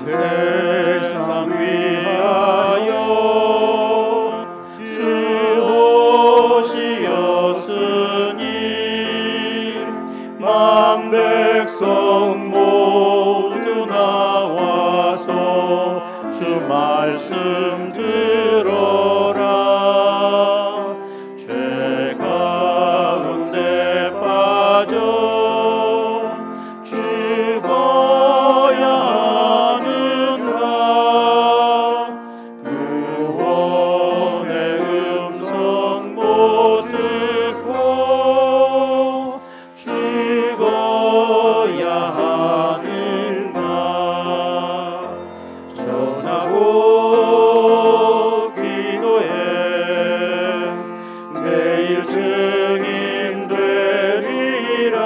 세상 위하여 주 오시었으니 만 백성 모두 나와서 주 말씀 들어라. 죄 가운데 빠져 죽어야 하는가. 구원의 음성 못 듣고 죽어야 하는가. 전하고 기도해 매일 증인 되리라.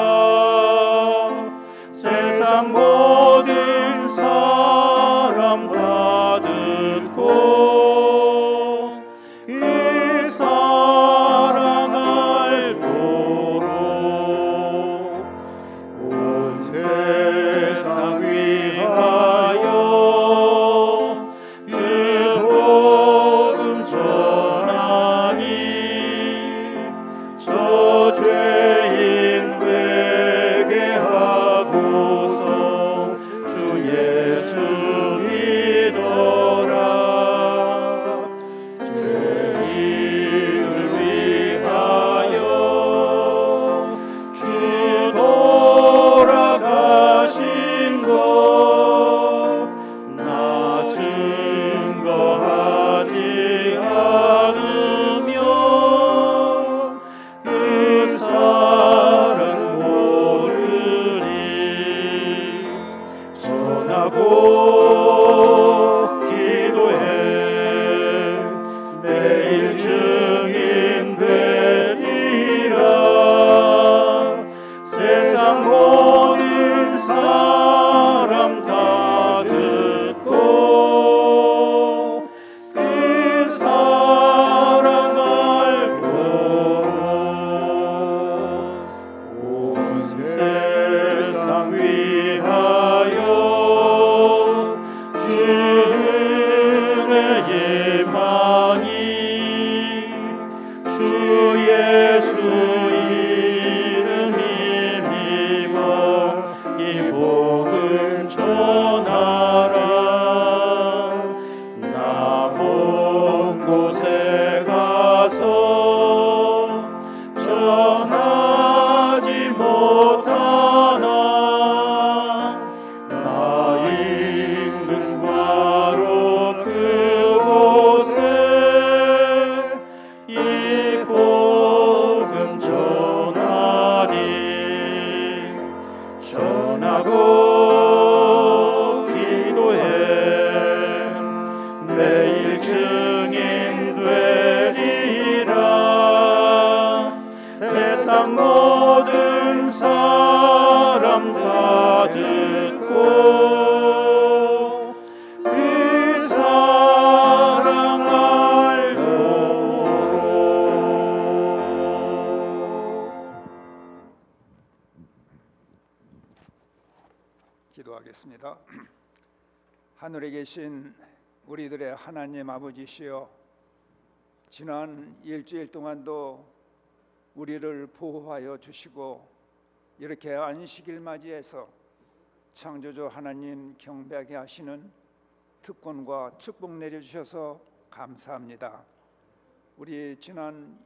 세상 모든 사람 다 듣고 그 사랑 알도록 온 세상 위하여 그 복음 전하니 저 죄인 회개하고서 주 예수 믿어라. 죄인을 위하여 주 돌아가신 것 나 증거하지 않으면 그 사랑 모르리. 전하고 기도해 매일 증인 되리라. 세상 모든 사람 다 듣고 그 사랑 알도록 온 세상 위하여 주의 예망이 주 예수 이름 힘입어 이 복음 전하라. 나 먼 곳에 가서 전하지 못하나 나 있는 바로 그곳에 이 복음 전하리. 전하고 기도해 매일 증인 되리라. 세상 모든 사람 다 듣고 그 사랑 알도록. 기도하겠습니다. 하늘에 계신 우리들의 하나님 아버지시여, 지난 일주일 동안도 우리를 보호하여 주시고 이렇게 안식일 맞이해서 창조주 하나님 경배하게 하시는 특권과 축복 내려주셔서 감사합니다. 우리 지난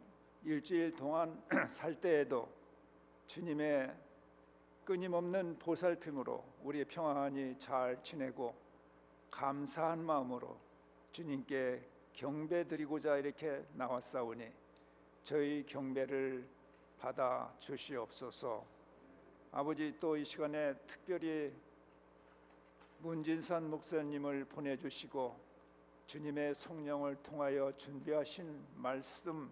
일주일 동안 살 때에도 주님의 끊임없는 보살핌으로 우리 평안히 잘 지내고 감사한 마음으로 주님께 경배드리고자 이렇게 나왔사오니 저희 경배를 받아 주시옵소서. 아버지, 또 이 시간에 특별히 문진산 목사님을 보내주시고 주님의 성령을 통하여 준비하신 말씀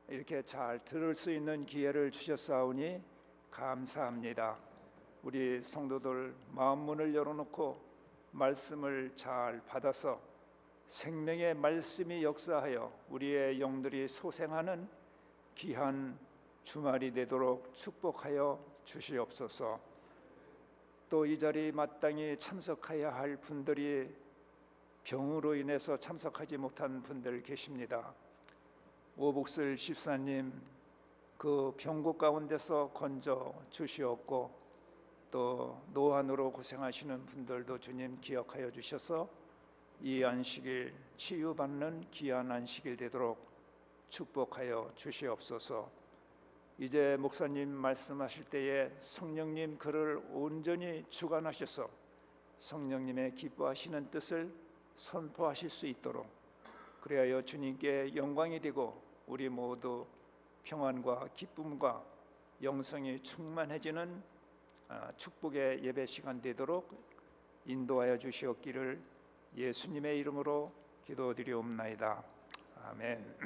이렇게 잘 들을 수 있는 기회를 주셨사오니 감사합니다. 우리 성도들 마음 문을 열어놓고 말씀을 잘 받아서 생명의 말씀이 역사하여 우리의 영들이 소생하는 귀한 주말이 되도록 축복하여 주시옵소서. 또 이 자리 마땅히 참석해야 할 분들이 병으로 인해서 참석하지 못한 분들 계십니다. 오복슬 집사님 그 병고 가운데서 건져 주시었고, 또 노안으로 고생하시는 분들도 주님 기억하여 주셔서 이 안식일 치유받는 귀한 안식일 되도록 축복하여 주시옵소서. 이제 목사님 말씀하실 때에 성령님 그를 온전히 주관하셔서 성령님의 기뻐하시는 뜻을 선포하실 수 있도록, 그리하여 주님께 영광이 되고 우리 모두 평안과 기쁨과 영성이 충만해지는 축복의 예배 시간 되도록 인도하여 주시옵기를 예수님의 이름으로 기도드리옵나이다. 아멘.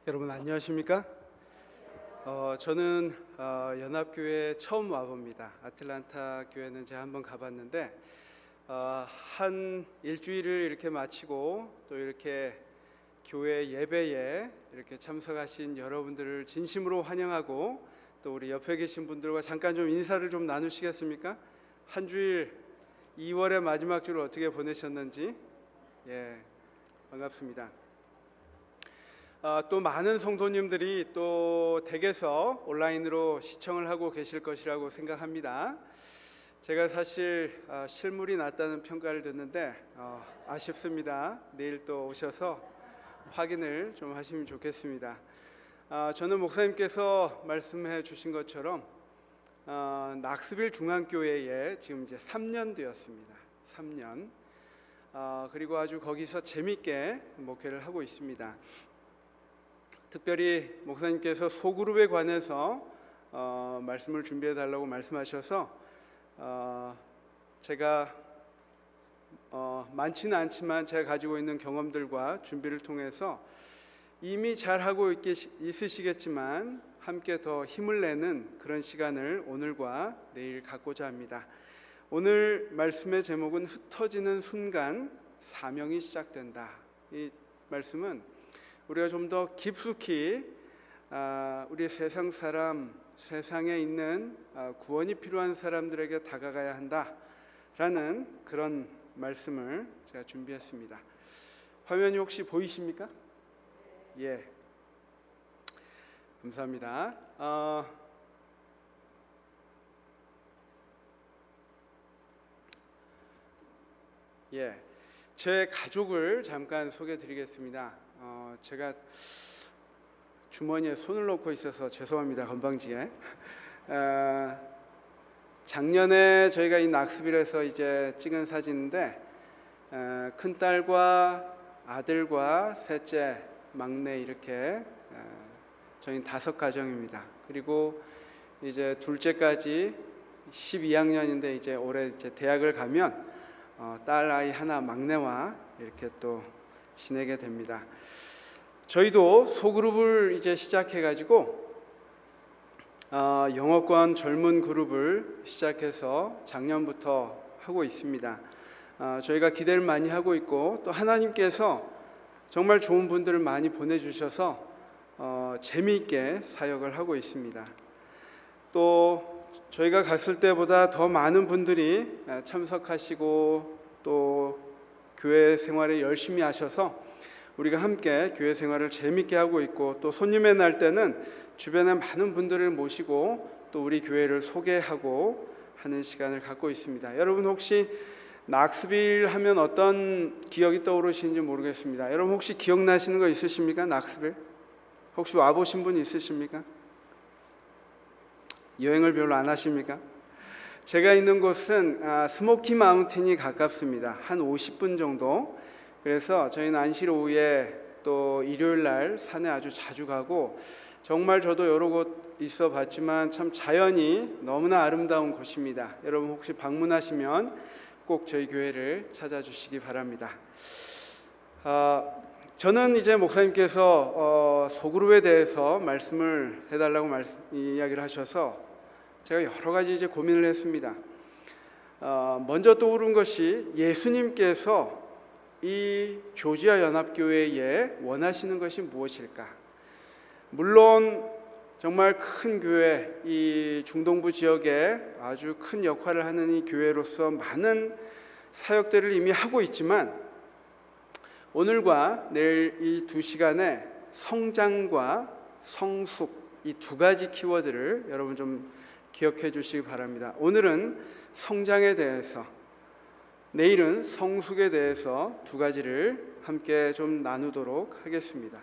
여러분 안녕하십니까? 저는 연합교회 처음 와봅니다. 아틀란타 교회는 제가 한번 가봤는데 한 일주일을 이렇게 마치고 또 이렇게 교회 예배에 이렇게 참석하신 여러분들을 진심으로 환영하고, 또 우리 옆에 계신 분들과 잠깐 좀 인사를 좀 나누시겠습니까? 한 주일 2월의 마지막 주를 어떻게 보내셨는지. 반갑습니다. 또 많은 성도님들이 또 댁에서 온라인으로 시청을 하고 계실 것이라고 생각합니다. 제가 사실 실물이 낫다는 평가를 듣는데 아쉽습니다. 내일 또 오셔서 확인을 좀 하시면 좋겠습니다. 저는 목사님께서 말씀해 주신 것처럼 낙스빌 중앙교회에 지금 이제 3년 되었습니다. 3년. 그리고 아주 거기서 재밌게 목회를 하고 있습니다. 특별히 목사님께서 소그룹에 관해서 말씀을 준비해 달라고 말씀하셔서 제가 많지는 않지만 제가 가지고 있는 경험들과 준비를 통해서 이미 잘하고 있으시겠지만 함께 더 힘을 내는 그런 시간을 오늘과 내일 갖고자 합니다. 오늘 말씀의 제목은 흩어지는 순간 사명이 시작된다. 이 말씀은 우리가 좀 더 깊숙이 우리 세상 사람, 세상에 있는 구원이 필요한 사람들에게 다가가야 한다라는 그런 말씀을 제가 준비했습니다. 화면이 혹시 보이십니까? 예, 감사합니다. 예, 제 가족을 잠깐 소개해드리겠습니다. 제가 주머니에 손을 넣고 있어서 죄송합니다. 건방지게. 작년에 저희가 이 낙스빌에서 이제 찍은 사진인데 큰 딸과 아들과 셋째, 막내 이렇게 저희는 5가정입니다. 그리고 이제 둘째까지 12학년인데 이제 올해 이제 대학을 가면 딸 아이 하나 막내와 이렇게 또 지내게 됩니다. 저희도 소그룹을 이제 시작해 가지고 영어권 젊은 그룹을 시작해서 작년부터 하고 있습니다. 저희가 기대를 많이 하고 있고 또 하나님께서 정말 좋은 분들을 많이 보내주셔서 재미있게 사역을 하고 있습니다. 또 저희가 갔을 때보다 더 많은 분들이 참석하시고 또 교회 생활에 열심히 하셔서 우리가 함께 교회 생활을 재미있게 하고 있고 또 손님의 날 때는 주변에 많은 분들을 모시고 또 우리 교회를 소개하고 하는 시간을 갖고 있습니다. 여러분 혹시 낙스빌 하면 어떤 기억이 떠오르시는지 모르겠습니다. 여러분 혹시 기억나시는 거 있으십니까? 낙스빌? 혹시 와보신 분 있으십니까? 여행을 별로 안 하십니까? 제가 있는 곳은 스모키 마운틴이 가깝습니다. 한 50분 정도. 그래서 저희는 안식 오후에 또 일요일 날 산에 아주 자주 가고 정말 저도 여러 곳 있어 봤지만 참 자연이 너무나 아름다운 곳입니다. 여러분 혹시 방문하시면 꼭 저희 교회를 찾아주시기 바랍니다. 저는 이제 목사님께서 소그룹에 대해서 말씀을 해달라고 이야기를 하셔서 제가 여러 가지 이제 고민을 했습니다. 먼저 떠오른 것이 예수님께서 이 조지아 연합교회에 원하시는 것이 무엇일까? 물론 정말 큰 교회, 이 중동부 지역에 아주 큰 역할을 하는 이 교회로서 많은 사역들을 이미 하고 있지만 오늘과 내일 이 2시간에 성장과 성숙 이 2가지 키워드를 여러분 좀 기억해 주시기 바랍니다. 오늘은 성장에 대해서, 내일은 성숙에 대해서 2가지를 함께 좀 나누도록 하겠습니다.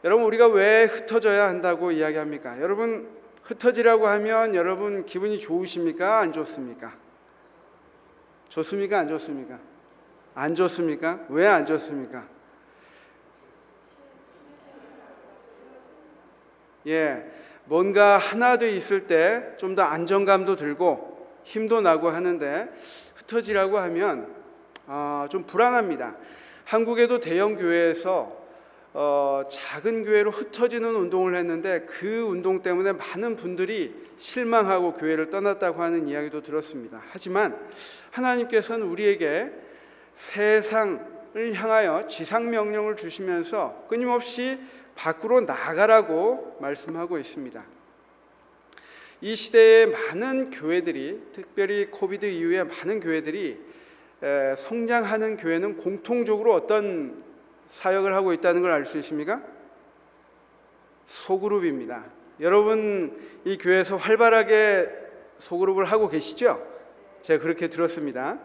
여러분 우리가 왜 흩어져야 한다고 이야기합니까? 여러분 흩어지라고 하면 여러분 기분이 좋으십니까? 안 좋습니까? 좋습니까? 안 좋습니까? 안 좋습니까? 왜 안 좋습니까? 예, 뭔가 하나 돼 있을 때 좀 더 안정감도 들고 힘도 나고 하는데 흩어지라고 하면 좀 불안합니다. 한국에도 대형 교회에서 작은 교회로 흩어지는 운동을 했는데 그 운동 때문에 많은 분들이 실망하고 교회를 떠났다고 하는 이야기도 들었습니다. 하지만 하나님께서는 우리에게 세상을 향하여 지상명령을 주시면서 끊임없이 밖으로 나가라고 말씀하고 있습니다. 이 시대에 많은 교회들이, 특별히 코비드 이후에 많은 교회들이 성장하는 교회는 공통적으로 어떤 사역을 하고 있다는 걸 알 수 있습니까? 소그룹입니다. 여러분 이 교회에서 활발하게 소그룹을 하고 계시죠? 제가 그렇게 들었습니다.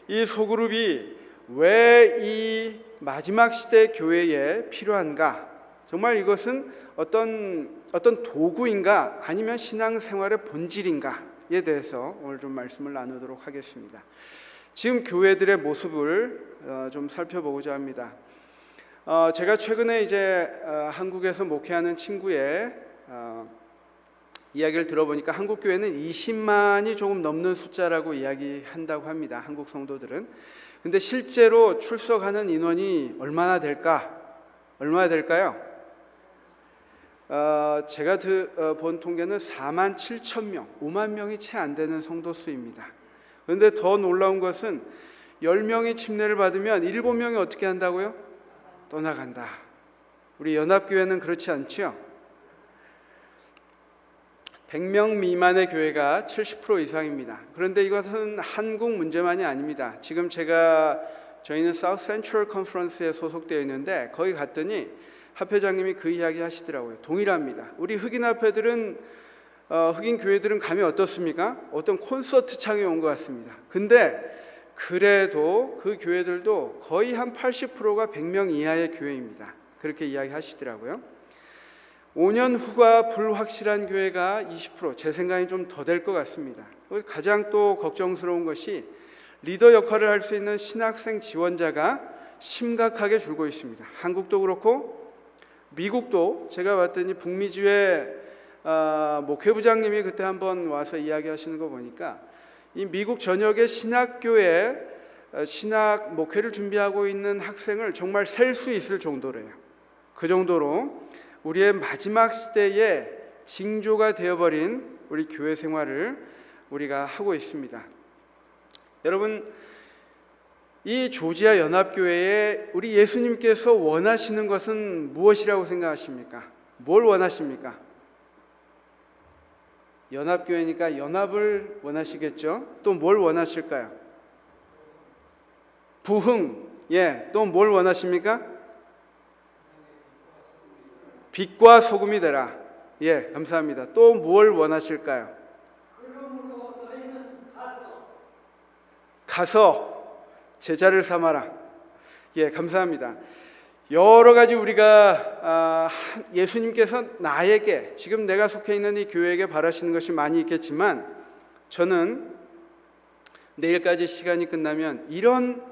이 소그룹이 왜 이 마지막 시대 교회에 필요한가? 정말 이것은 어떤 도구인가 아니면 신앙생활의 본질인가에 대해서 오늘 좀 말씀을 나누도록 하겠습니다. 지금 교회들의 모습을 좀 살펴보고자 합니다. 제가 최근에 이제 한국에서 목회하는 친구의 이야기를 들어보니까 한국 교회는 20만이 조금 넘는 숫자라고 이야기한다고 합니다. 한국 성도들은. 근데 실제로 출석하는 인원이 얼마나 될까? 얼마나 될까요? 제가 본 통계는 4만 7천 명, 5만 명이 채 안 되는 성도 수입니다. 그런데 더 놀라운 것은 10명이 침례를 받으면 7명이 어떻게 한다고요? 떠나간다. 우리 연합교회는 그렇지 않죠? 100명 미만의 교회가 70% 이상입니다. 그런데 이것은 한국 문제만이 아닙니다. 지금 저희는 사우스 센트럴 컨퍼런스에 소속되어 있는데 거기 갔더니 합회장님이 그 이야기 하시더라고요. 동일합니다. 우리 흑인 합회들은 흑인 교회들은 감이 어떻습니까? 어떤 콘서트 창에 온 것 같습니다. 근데 그래도 그 교회들도 거의 한 80%가 100명 이하의 교회입니다. 그렇게 이야기하시더라고요. 5년 후가 불확실한 교회가 20%, 제 생각이 좀 더 될 것 같습니다. 가장 또 걱정스러운 것이 리더 역할을 할 수 있는 신학생 지원자가 심각하게 줄고 있습니다. 한국도 그렇고 미국도 제가 봤더니 북미주의 목회부장님이 그때 한번 와서 이야기하시는 거 보니까 이 미국 전역의 신학교에 신학 목회를 준비하고 있는 학생을 정말 셀 수 있을 정도래요. 그 정도로 우리의 마지막 시대의 징조가 되어버린 우리 교회 생활을 우리가 하고 있습니다. 여러분, 이 조지아 연합교회에 우리 예수님께서 원하시는 것은 무엇이라고 생각하십니까? 뭘 원하십니까? 연합교회니까 연합을 원하시겠죠? 또 뭘 원하실까요? 부흥. 또 뭘 원하십니까? 빛과 소금이 되라. 감사합니다. 또 뭘 원하실까요? 가서 제자를 삼아라. 감사합니다. 여러 가지 우리가 예수님께서 나에게, 지금 내가 속해 있는 이 교회에게 바라시는 것이 많이 있겠지만 저는 내일까지 시간이 끝나면 이런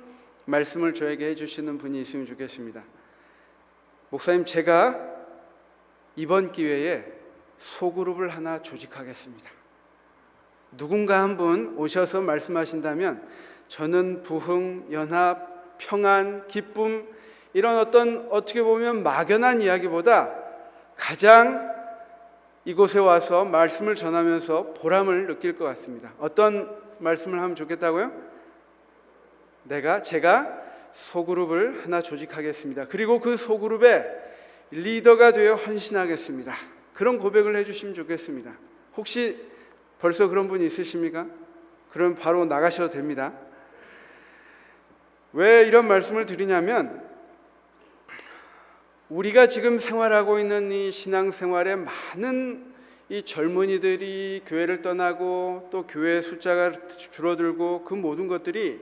말씀을 저에게 해주시는 분이 있으면 좋겠습니다. 목사님, 제가 이번 기회에 소그룹을 하나 조직하겠습니다. 누군가 한 분 오셔서 말씀하신다면 저는 부흥, 연합, 평안, 기쁨, 이런 어떻게 보면 막연한 이야기보다 가장 이곳에 와서 말씀을 전하면서 보람을 느낄 것 같습니다. 어떤 말씀을 하면 좋겠다고요? 제가 소그룹을 하나 조직하겠습니다. 그리고 그 소그룹의 리더가 되어 헌신하겠습니다. 그런 고백을 해주시면 좋겠습니다. 혹시 벌써 그런 분이 있으십니까? 그럼 바로 나가셔도 됩니다. 왜 이런 말씀을 드리냐면 우리가 지금 생활하고 있는 이 신앙생활에 많은 이 젊은이들이 교회를 떠나고 또 교회 숫자가 줄어들고 그 모든 것들이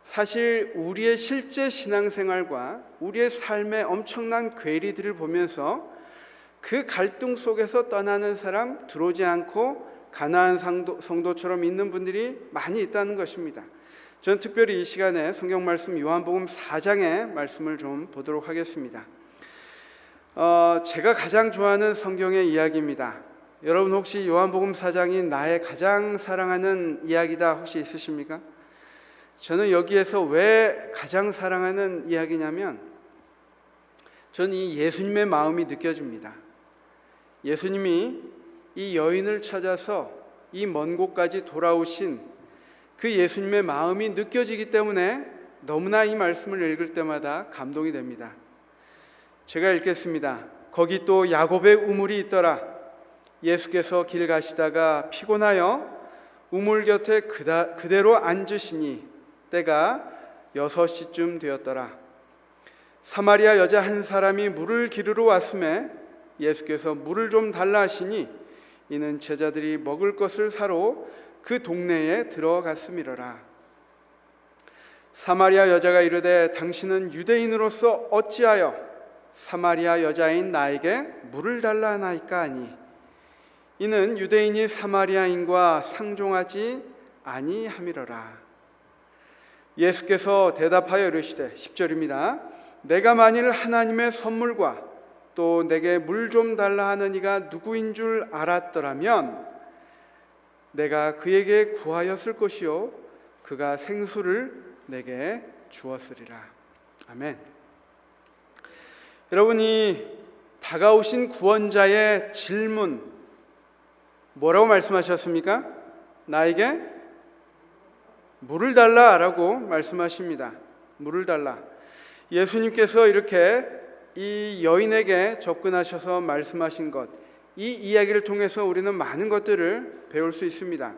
사실 우리의 실제 신앙생활과 우리의 삶의 엄청난 괴리들을 보면서 그 갈등 속에서 떠나는 사람, 들어오지 않고 가나안 성도처럼 있는 분들이 많이 있다는 것입니다. 저는 특별히 이 시간에 성경 말씀 요한복음 4장의 말씀을 좀 보도록 하겠습니다. 제가 가장 좋아하는 성경의 이야기입니다. 여러분 혹시 요한복음 4장이 나의 가장 사랑하는 이야기다 혹시 있으십니까? 저는 여기에서 왜 가장 사랑하는 이야기냐면 저는 이 예수님의 마음이 느껴집니다. 예수님이 이 여인을 찾아서 이 먼 곳까지 돌아오신 그 예수님의 마음이 느껴지기 때문에 너무나 이 말씀을 읽을 때마다 감동이 됩니다. 제가 읽겠습니다. 거기 또 야곱의 우물이 있더라. 예수께서 길 가시다가 피곤하여 우물 곁에 그대로 앉으시니 때가 6시쯤 되었더라. 사마리아 여자 한 사람이 물을 기르러 왔음에 예수께서 물을 좀 달라 하시니 이는 제자들이 먹을 것을 사러 그 동네에 들어갔음이로라. 사마리아 여자가 이르되 당신은 유대인으로서 어찌하여 사마리아 여자인 나에게 물을 달라 하나이까 하니 이는 유대인이 사마리아인과 상종하지 아니함이로라. 예수께서 대답하여 이르시되 10절입니다. 내가 만일 하나님의 선물과 또 내게 물 좀 달라 하는 이가 누구인 줄 알았더라면 내가 그에게 구하였을 것이요 그가 생수를 내게 주었으리라. 아멘. 여러분이 다가오신 구원자의 질문 뭐라고 말씀하셨습니까? 나에게 물을 달라라고 말씀하십니다. 물을 달라. 예수님께서 이렇게 이 여인에게 접근하셔서 말씀하신 것, 이 이야기를 통해서 우리는 많은 것들을 배울 수 있습니다.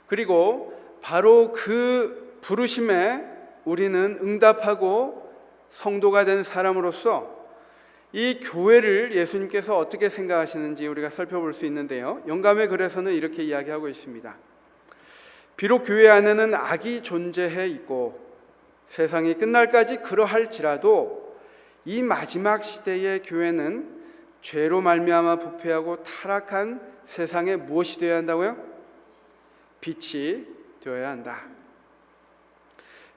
그리고 바로 그 부르심에 우리는 응답하고 성도가 된 사람으로서 이 교회를 예수님께서 어떻게 생각하시는지 우리가 살펴볼 수 있는데요. 영감의 글에서는 이렇게 이야기하고 있습니다. 비록 교회 안에는 악이 존재해 있고 세상이 끝날까지 그러할지라도 이 마지막 시대의 교회는 죄로 말미암아 부패하고 타락한 세상에 무엇이 되어야 한다고요? 빛이 되어야 한다.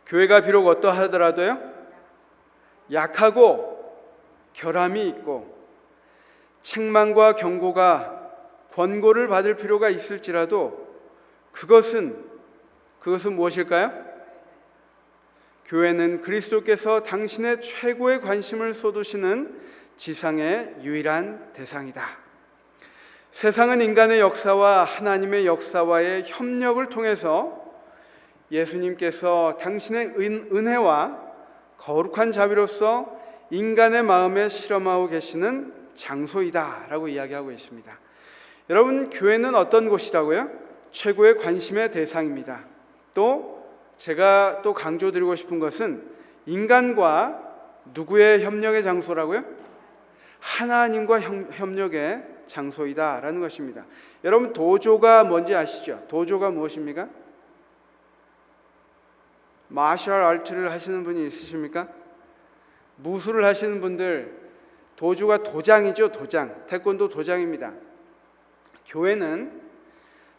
교회가 비록 어떠하더라도요, 약하고 결함이 있고 책망과 경고가 권고를 받을 필요가 있을지라도 그것은 무엇일까요? 교회는 그리스도께서 당신의 최고의 관심을 쏟으시는 지상의 유일한 대상이다. 세상은 인간의 역사와 하나님의 역사와의 협력을 통해서 예수님께서 당신의 은혜와 거룩한 자비로서 인간의 마음에 실험하고 계시는 장소이다 라고 이야기하고 있습니다. 여러분, 교회는 어떤 곳이라고요? 최고의 관심의 대상입니다. 또 제가 또 강조드리고 싶은 것은 인간과 누구의 협력의 장소라고요? 하나님과 협력의 장소이다 라는 것입니다. 여러분, 도조가 뭔지 아시죠? 도조가 무엇입니까? 마셜 아트를 하시는 분이 있으십니까? 무술을 하시는 분들, 도주가 도장이죠. 도장. 태권도 도장입니다. 교회는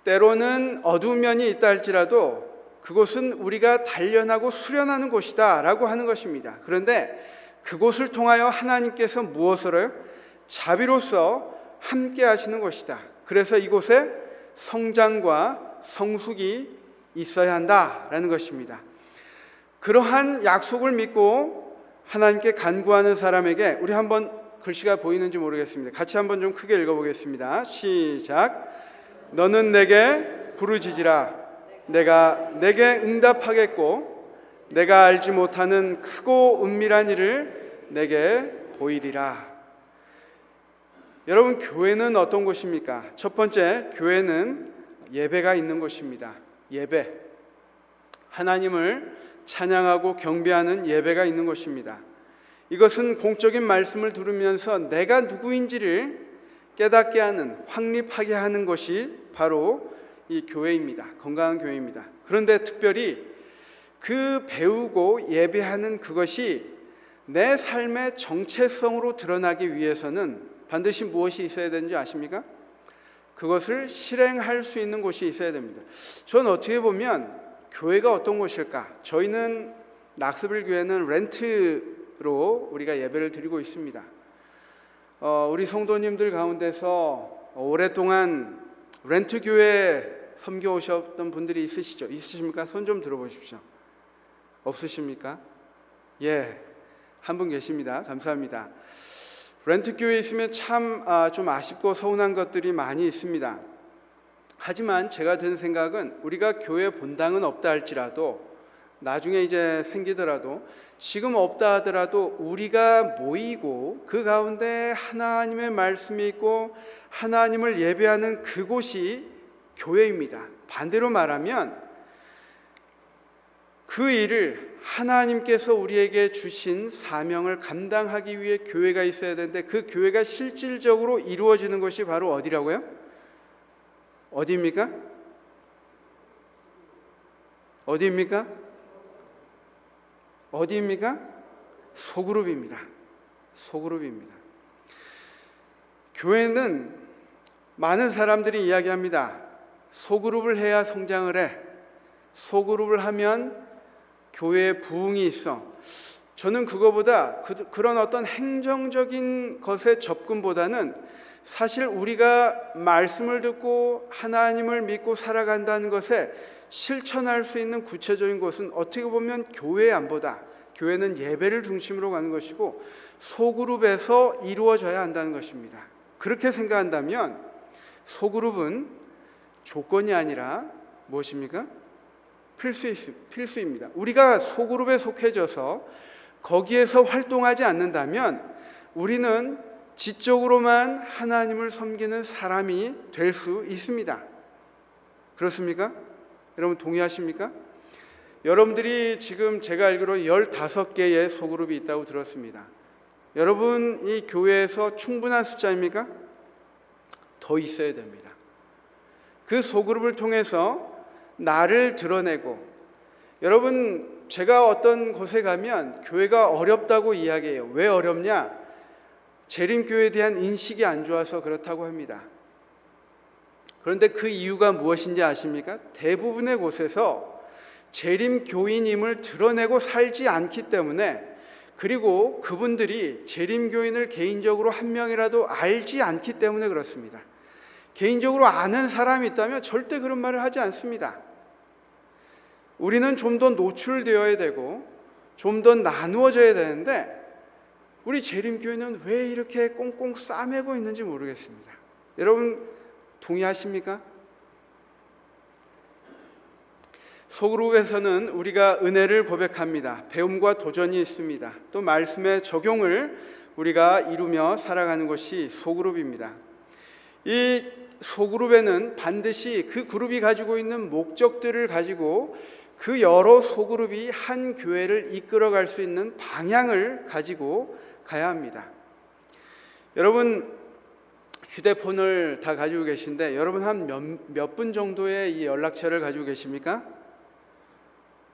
때로는 어두운 면이 있다 할지라도 그곳은 우리가 단련하고 수련하는 곳이다 라고 하는 것입니다. 그런데 그곳을 통하여 하나님께서 무엇으로요? 자비로서 함께 하시는 곳이다. 그래서 이곳에 성장과 성숙이 있어야 한다라는 것입니다. 그러한 약속을 믿고 하나님께 간구하는 사람에게 우리 한번 글씨가 보이는지 모르겠습니다. 같이 한번 좀 크게 읽어보겠습니다. 시작. 너는 내게 부르짖으라. 내가 내게 응답하겠고 내가 알지 못하는 크고 은밀한 일을 내게 보이리라. 여러분, 교회는 어떤 곳입니까? 첫 번째, 교회는 예배가 있는 곳입니다. 예배. 하나님을 찬양하고 경배하는 예배가 있는 것입니다. 이것은 공적인 말씀을 들으면서 내가 누구인지를 깨닫게 하는, 확립하게 하는 것이 바로 이 교회입니다. 건강한 교회입니다. 그런데 특별히 그 배우고 예배하는 그것이 내 삶의 정체성으로 드러나기 위해서는 반드시 무엇이 있어야 되는지 아십니까? 그것을 실행할 수 있는 곳이 있어야 됩니다. 저는 어떻게 보면 교회가 어떤 곳일까? 저희는 낙스빌 교회는 렌트로 우리가 예배를 드리고 있습니다. 우리 성도님들 가운데서 오랫동안 렌트 교회 섬겨 오셨던 분들이 있으십니까? 손 좀 들어보십시오. 없으십니까? 예, 한 분 계십니다. 감사합니다. 렌트 교회에 있으면 참 좀 아쉽고 서운한 것들이 많이 있습니다. 하지만 제가 든 생각은 우리가 교회 본당은 없다 할지라도 나중에 이제 생기더라도 지금 없다 하더라도 우리가 모이고 그 가운데 하나님의 말씀이 있고 하나님을 예배하는 그곳이 교회입니다. 반대로 말하면 그 일을 하나님께서 우리에게 주신 사명을 감당하기 위해 교회가 있어야 되는데 그 교회가 실질적으로 이루어지는 것이 바로 어디라고요? 어디입니까? 어디입니까? 어디입니까? 소그룹입니다. 소그룹입니다. 교회는 많은 사람들이 이야기합니다. 소그룹을 해야 성장을 해. 소그룹을 하면 교회에 부흥이 있어. 저는 그거보다 그런 어떤 행정적인 것의 접근보다는 사실 우리가 말씀을 듣고 하나님을 믿고 살아간다는 것에 실천할 수 있는 구체적인 것은 어떻게 보면 교회의 안보다, 교회는 예배를 중심으로 가는 것이고 소그룹에서 이루어져야 한다는 것입니다. 그렇게 생각한다면 소그룹은 조건이 아니라 무엇입니까? 필수입니다. 우리가 소그룹에 속해져서 거기에서 활동하지 않는다면 우리는 지적으로만 하나님을 섬기는 사람이 될 수 있습니다. 그렇습니까? 여러분 동의하십니까? 여러분들이 지금 제가 알기로 15개의 소그룹이 있다고 들었습니다. 여러분 이 교회에서 충분한 숫자입니까? 더 있어야 됩니다. 그 소그룹을 통해서 나를 드러내고, 여러분 제가 어떤 곳에 가면 교회가 어렵다고 이야기해요. 왜 어렵냐? 재림교회에 대한 인식이 안 좋아서 그렇다고 합니다. 그런데 그 이유가 무엇인지 아십니까? 대부분의 곳에서 재림교인임을 드러내고 살지 않기 때문에, 그리고 그분들이 재림교인을 개인적으로 한 명이라도 알지 않기 때문에 그렇습니다. 개인적으로 아는 사람이 있다면 절대 그런 말을 하지 않습니다. 우리는 좀 더 노출되어야 되고 좀 더 나누어져야 되는데 우리 재림교회는 왜 이렇게 꽁꽁 싸매고 있는지 모르겠습니다. 여러분 동의하십니까? 소그룹에서는 우리가 은혜를 고백합니다. 배움과 도전이 있습니다. 또 말씀의 적용을 우리가 이루며 살아가는 것이 소그룹입니다. 이 소그룹에는 반드시 그 그룹이 가지고 있는 목적들을 가지고 그 여러 소그룹이 한 교회를 이끌어갈 수 있는 방향을 가지고 가야 합니다. 여러분 휴대폰을 다 가지고 계신데 여러분 한 몇 분 정도의 이 연락처를 가지고 계십니까?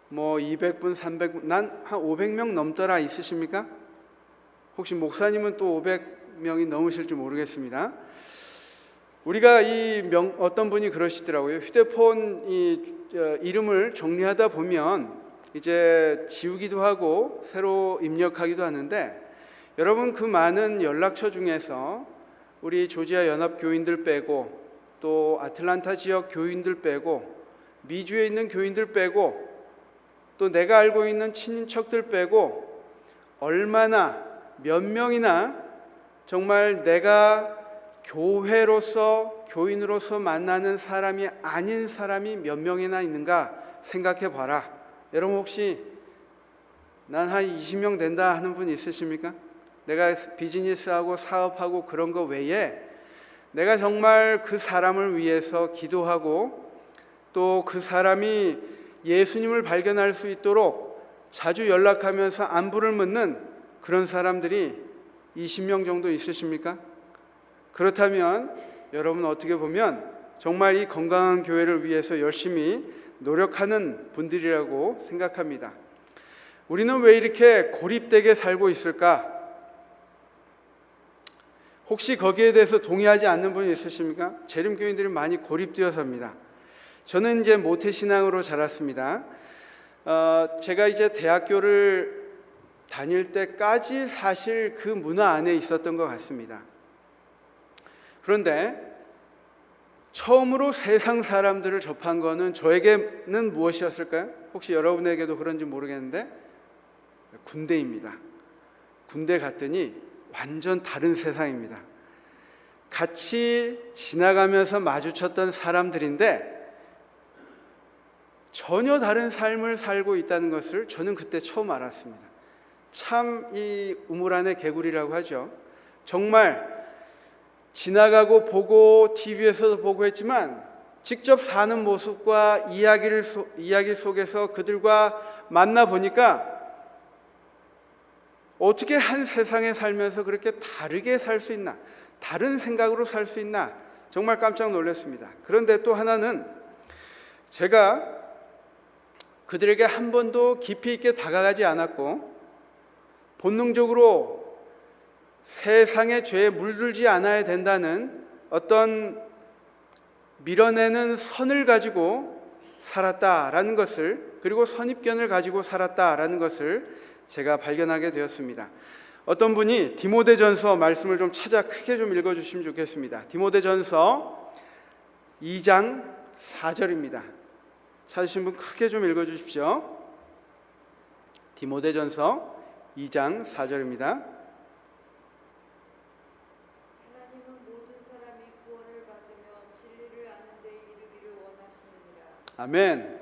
뭐 200분, 300분, 난 한 500명 넘더라 있으십니까? 혹시 목사님은 또 500명이 넘으실지 모르겠습니다. 우리가 어떤 분이 그러시더라고요. 휴대폰 이름을 정리하다 보면 이제 지우기도 하고 새로 입력하기도 하는데, 여러분 그 많은 연락처 중에서 우리 조지아 연합 교인들 빼고 또 아틀란타 지역 교인들 빼고 미주에 있는 교인들 빼고 또 내가 알고 있는 친인척들 빼고 얼마나 몇 명이나 정말 내가 교회로서 교인으로서 만나는 사람이 아닌 사람이 몇 명이나 있는가 생각해 봐라. 여러분 혹시 난 한 20명 된다 하는 분 있으십니까? 내가 비즈니스하고 사업하고 그런 거 외에 내가 정말 그 사람을 위해서 기도하고 또 그 사람이 예수님을 발견할 수 있도록 자주 연락하면서 안부를 묻는 그런 사람들이 20명 정도 있으십니까? 그렇다면 여러분 어떻게 보면 정말 이 건강한 교회를 위해서 열심히 노력하는 분들이라고 생각합니다. 우리는 왜 이렇게 고립되게 살고 있을까? 혹시 거기에 대해서 동의하지 않는 분이 있으십니까? 재림교인들이 많이 고립되어 삽니다. 저는 이제 모태신앙으로 자랐습니다. 제가 이제 대학교를 다닐 때까지 사실 그 문화 안에 있었던 것 같습니다. 그런데 처음으로 세상 사람들을 접한 거는 저에게는 무엇이었을까요? 혹시 여러분에게도 그런지 모르겠는데 군대입니다. 군대 갔더니 완전 다른 세상입니다. 같이 지나가면서 마주쳤던 사람들인데 전혀 다른 삶을 살고 있다는 것을 저는 그때 처음 알았습니다. 참 이 우물 안의 개구리라고 하죠. 정말 지나가고 보고 TV에서도 보고 했지만 직접 사는 모습과 이야기 속에서 그들과 만나 보니까 어떻게 한 세상에 살면서 그렇게 다르게 살 수 있나, 다른 생각으로 살 수 있나 정말 깜짝 놀랐습니다. 그런데 또 하나는 제가 그들에게 한 번도 깊이 있게 다가가지 않았고 본능적으로 세상의 죄에 물들지 않아야 된다는 어떤 밀어내는 선을 가지고 살았다라는 것을, 그리고 선입견을 가지고 살았다라는 것을 제가 발견하게 되었습니다. 어떤 분이 디모데전서 말씀을 좀 찾아 크게 좀 읽어주시면 좋겠습니다. 디모데전서 2장 4절입니다. 찾으신 분 크게 좀 읽어주십시오. 디모데전서 2장 4절입니다. 하나님은 모든 사람이 구원을 받으며 진리를 아는 데 이르기를 원하시느니라. 아멘.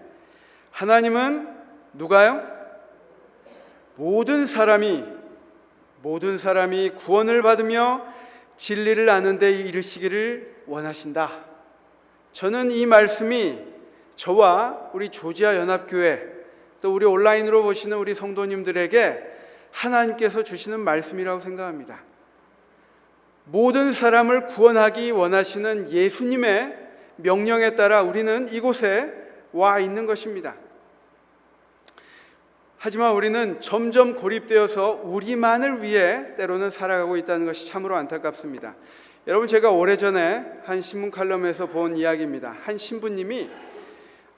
하나님은 누가요? 모든 사람이 구원을 받으며 진리를 아는 데 이르시기를 원하신다. 저는 이 말씀이 저와 우리 조지아 연합교회, 또 우리 온라인으로 보시는 우리 성도님들에게 하나님께서 주시는 말씀이라고 생각합니다. 모든 사람을 구원하기 원하시는 예수님의 명령에 따라 우리는 이곳에 와 있는 것입니다. 하지만 우리는 점점 고립되어서 우리만을 위해 때로는 살아가고 있다는 것이 참으로 안타깝습니다. 여러분, 제가 오래전에 한 신문 칼럼에서 본 이야기입니다. 한 신부님이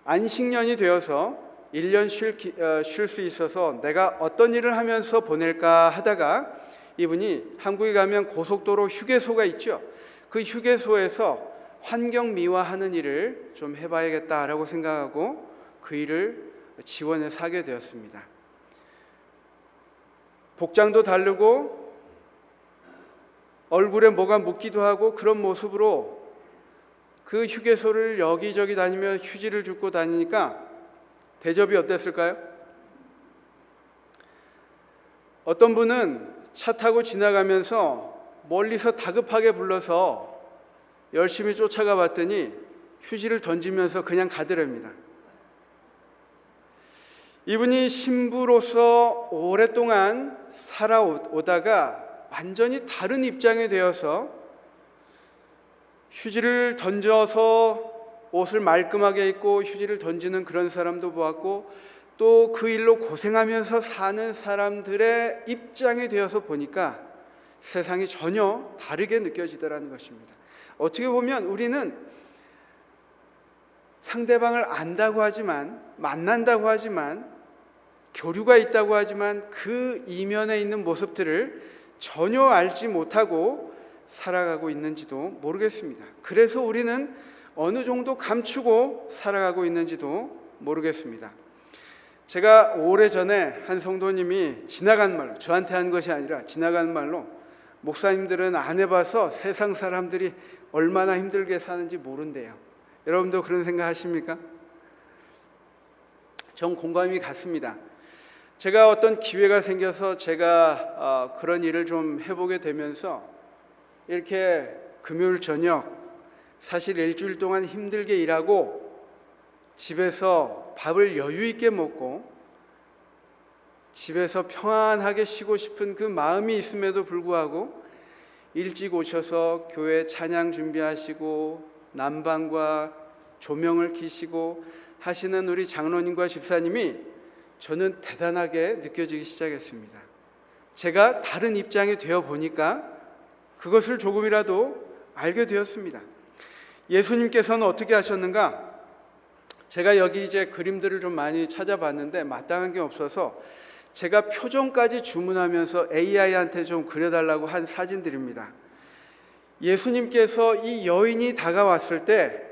안식년이 되어서 1년 쉴 수 있어서 내가 어떤 일을 하면서 보낼까 하다가 이분이 한국에 가면 고속도로 휴게소가 있죠. 그 휴게소에서 환경 미화하는 일을 좀 해봐야겠다라고 생각하고 그 일을 지원해서 하게 되었습니다. 복장도 다르고 얼굴에 뭐가 묻기도 하고 그런 모습으로 그 휴게소를 여기저기 다니며 휴지를 줍고 다니니까 대접이 어땠을까요? 어떤 분은 차 타고 지나가면서 멀리서 다급하게 불러서 열심히 쫓아가 봤더니 휴지를 던지면서 그냥 가더랍니다. 이분이 신부로서 오랫동안 살아오다가 완전히 다른 입장이 되어서 휴지를 던져서 옷을 말끔하게 입고 휴지를 던지는 그런 사람도 보았고, 또 그 일로 고생하면서 사는 사람들의 입장이 되어서 보니까 세상이 전혀 다르게 느껴지더라는 것입니다. 어떻게 보면 우리는 상대방을 안다고 하지만, 만난다고 하지만, 교류가 있다고 하지만 그 이면에 있는 모습들을 전혀 알지 못하고 살아가고 있는지도 모르겠습니다. 그래서 우리는 어느 정도 감추고 살아가고 있는지도 모르겠습니다. 제가 오래전에 한 성도님이 지나간 말로, 저한테 한 것이 아니라 지나간 말로, 목사님들은 안 해봐서 세상 사람들이 얼마나 힘들게 사는지 모른대요. 여러분도 그런 생각 하십니까? 전 공감이 갔습니다. 제가 어떤 기회가 생겨서 제가 그런 일을 좀 해보게 되면서 이렇게 금요일 저녁 사실 일주일 동안 힘들게 일하고 집에서 밥을 여유 있게 먹고 집에서 평안하게 쉬고 싶은 그 마음이 있음에도 불구하고 일찍 오셔서 교회 찬양 준비하시고 난방과 조명을 켜시고 하시는 우리 장로님과 집사님이 저는 대단하게 느껴지기 시작했습니다. 제가 다른 입장이 되어 보니까 그것을 조금이라도 알게 되었습니다. 예수님께서는 어떻게 하셨는가? 제가 여기 이제 그림들을 좀 많이 찾아봤는데 마땅한 게 없어서 제가 표정까지 주문하면서 AI한테 좀 그려달라고 한 사진들입니다. 예수님께서 이 여인이 다가왔을 때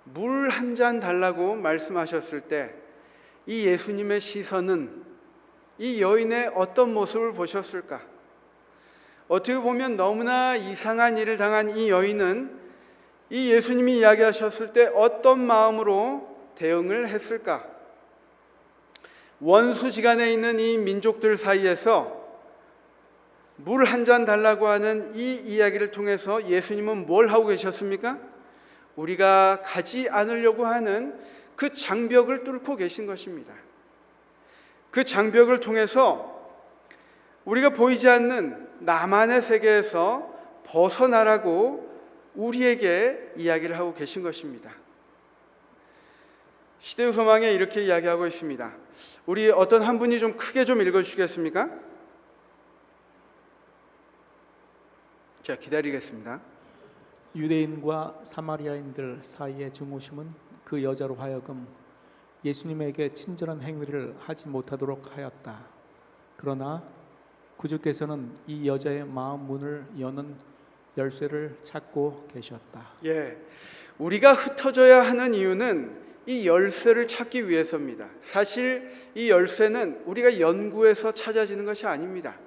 물 한 잔 달라고 말씀하셨을 때 이 예수님의 시선은 이 여인의 어떤 모습을 보셨을까? 어떻게 보면 너무나 이상한 일을 당한 이 여인은 이 예수님이 이야기하셨을 때 어떤 마음으로 대응을 했을까? 원수지간에 있는 이 민족들 사이에서 물 한 잔 달라고 하는 이 이야기를 통해서 예수님은 뭘 하고 계셨습니까? 우리가 가지 않으려고 하는 그 장벽을 뚫고 계신 것입니다. 그 장벽을 통해서 우리가 보이지 않는 나만의 세계에서 벗어나라고 우리에게 이야기를 하고 계신 것입니다. 시대의 소망에 이렇게 이야기하고 있습니다. 우리 어떤 한 분이 좀 크게 좀 읽어주시겠습니까? 자, 기다리겠습니다. 유대인과 사마리아인들 사이의 증오심은 그 여자로 하여금 예수님에게 친절한 행위를 하지 못하도록 하였다. 그러나 구주께서는 이 여자의 마음 문을 여는 열쇠를 찾고 계셨다. 예, 우리가 흩어져야 하는 이유는 이 열쇠를 찾기 위해서입니다. 사실 이 열쇠는 우리가 연구해서 찾아지는 것이 아닙니다.